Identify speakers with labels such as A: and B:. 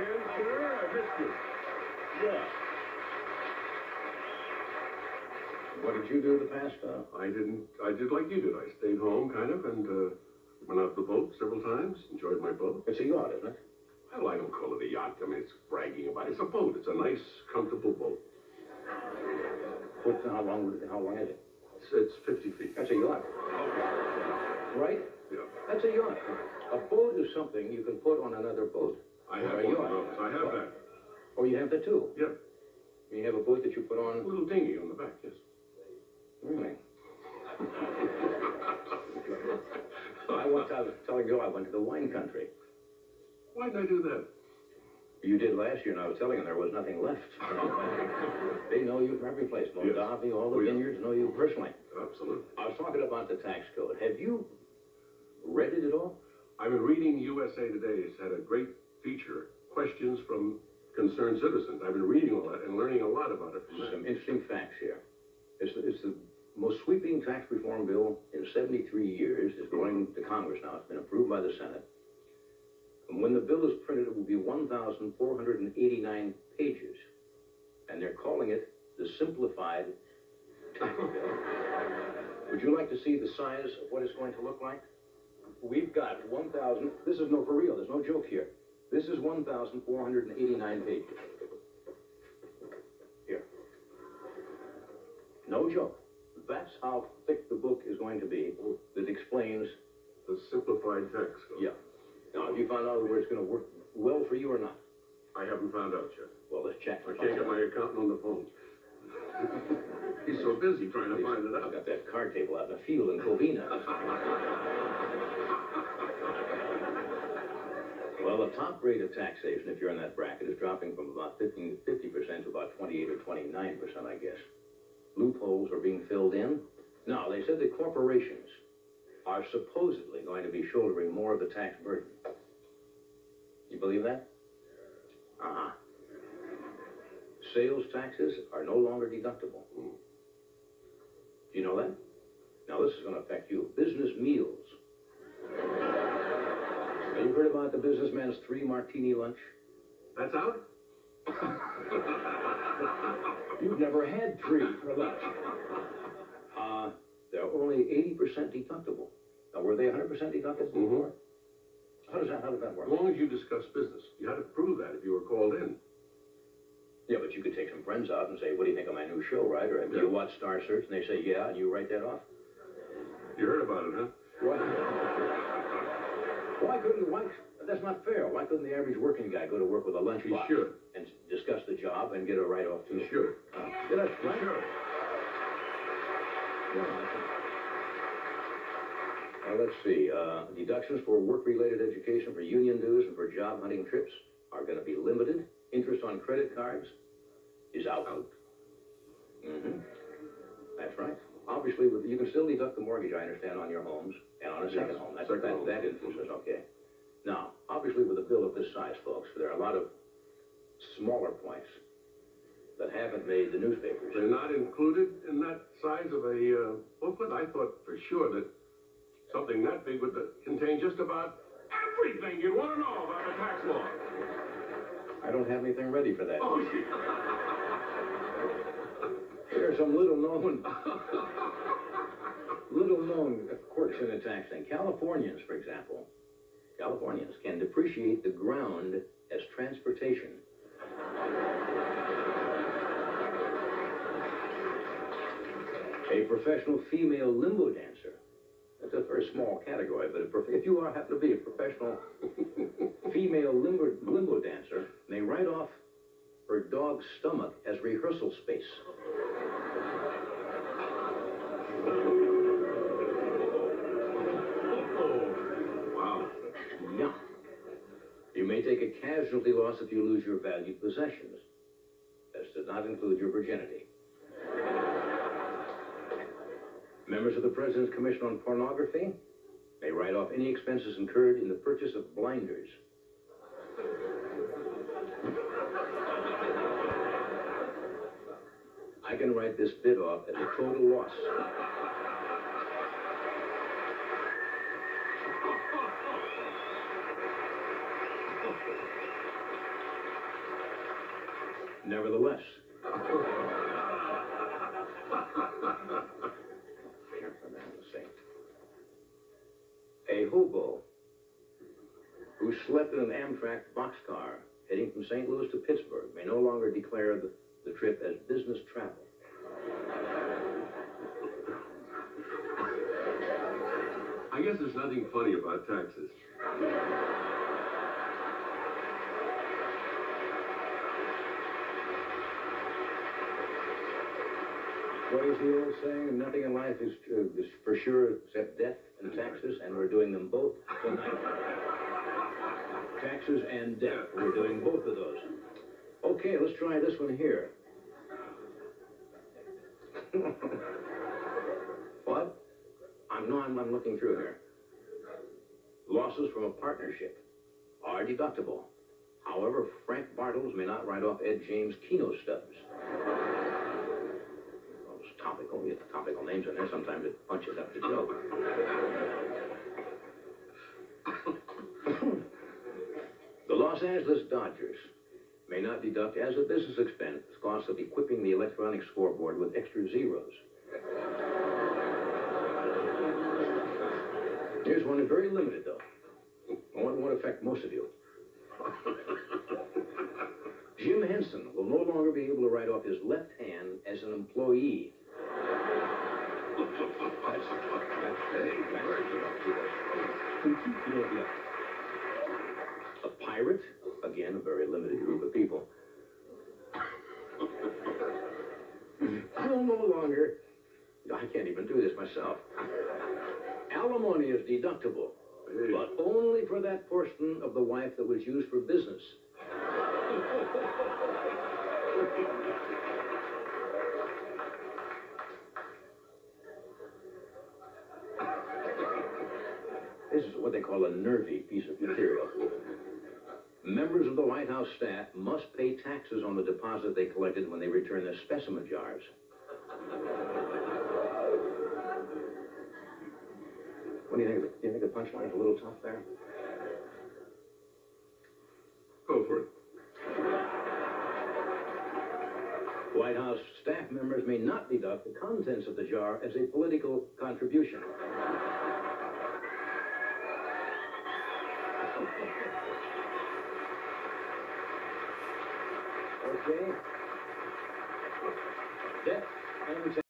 A: again, sir. I missed you.
B: Yeah. What did you do the past?
A: I did like you did. I stayed home, kind of, and went out the boat several times. Enjoyed my boat.
B: It's a yacht, isn't it?
A: Well, I don't call it a yacht. I mean, it's bragging about it. It's a boat. It's a nice, comfortable boat.
B: How long is it?
A: It's 50 feet.
B: That's a yacht. Right?
A: Yeah.
B: That's a yacht. A boat is something you can put on another boat.
A: I have one of those. I have that.
B: Oh, you have that too?
A: Yep.
B: You have a boat that you put on?
A: A little dinghy on the back, yes.
B: Really? I was telling you I went to the wine country.
A: Why did I do that?
B: You did last year, and I was telling them there was nothing left. They know you from every place. Mondavi, all the vineyards know you personally.
A: Absolutely.
B: I was talking about the tax code. Have you read it at all?
A: I've been reading USA Today. It's had a great feature, questions from concerned citizens. I've been reading a lot and learning a lot about it from that.
B: Some interesting facts here. It's the most sweeping tax reform bill in 73 years. It's going to Congress now. It's been approved by the Senate. And when the bill is printed, it will be 1,489 pages. And they're calling it the Simplified Tax Bill. Would you like to see the size of what it's going to look like? We've got 1,000. This is for real. There's no joke here. This is 1,489 pages. Here. No joke. That's how thick the book is going to be that explains
A: the simplified tax code.
B: Yeah. Now, have you found out whether it's going to work well for you or not?
A: I haven't found out yet.
B: Well, let's check.
A: I can't get my accountant on the phone. He's so busy trying to find it out.
B: I've got that card table out in the field in Covina. Well, the top rate of taxation, if you're in that bracket, is dropping from about 50% to about 28 or 29%, I guess. Loopholes are being filled in. Now, they said that corporations are supposedly going to be shouldering more of the tax burden. You believe that? Uh-huh. Sales taxes are no longer deductible. Do you know that? Now, this is going to affect you. Business meals. Have you heard about the businessman's 3-martini lunch?
A: That's out?
B: You've never had 3 for lunch. They're only 80% deductible. Now, were they 100% deductible before? How does that work?
A: As long as you discuss business. You had to prove that if you were called in.
B: Yeah, but you could take some friends out and say, what do you think of my new show, right? Or have you watched Star Search? And they say, yeah, and you write that off?
A: You heard about it, huh?
B: That's not fair. Why couldn't the average working guy go to work with a lunchbox?
A: He should.
B: And discuss the job and get a write-off, too?
A: He should.
B: Yeah, that's right.
A: Sure.
B: Let's see. Deductions for work-related education, for union dues, and for job-hunting trips are going to be limited. Interest on credit cards is out. Mm-hmm. That's right. Obviously, you can still deduct the mortgage, I understand, on your homes and on a second home. That influence is okay. Now, obviously, with a bill of this size, folks, there are a lot of smaller points that haven't made the newspapers.
A: They're not included in that size of a booklet? I thought for sure that something that big would contain just about everything you'd want to know about the tax law.
B: I don't have anything ready for that.
A: Oh, yeah.
B: There are some little known quirks in the tax thing. Californians, for example, can depreciate the ground as transportation. A professional female limbo dancer. That's a very small category, but if you happen to be a professional female limbo dancer, may write off her dog's stomach as rehearsal space.
A: Wow.
B: Yeah. You may take a casualty loss if you lose your valued possessions. This does not include your virginity. Members of the President's Commission on Pornography may write off any expenses incurred in the purchase of blinders. I can write this bid off as a total loss. Nevertheless, a hobo who slept in an Amtrak boxcar heading from St. Louis to Pittsburgh may no longer declare the trip as business travel.
A: I guess there's nothing funny about taxes.
B: What is the old saying? Nothing in life is for sure except death and taxes, and we're doing them both tonight. Taxes and death. We're doing both of those. Okay, let's try this one here. What? I'm looking through here. Losses from a partnership are deductible. However, Frank Bartles may not write off Ed James' Keno stubs. Those topical names in there, sometimes it punches up the joke. The Los Angeles Dodgers may not deduct as a business expense the cost of equipping the electronic scoreboard with extra zeros. Here's one that's very limited, though. One won't affect most of you. Jim Henson will no longer be able to write off his left hand as an employee. A pirate, again, a very limited group of people, will no longer, I can't even do this myself. Alimony is deductible, but only for that portion of the wife that was used for business. This is what they call a nervy piece of material. Members of the White House staff must pay taxes on the deposit they collected when they return their specimen jars. What do you think of it? Do you think the punchline's a little tough there?
A: Go for it.
B: White House staff members may not deduct the contents of the jar as a political contribution. Okay. Debt and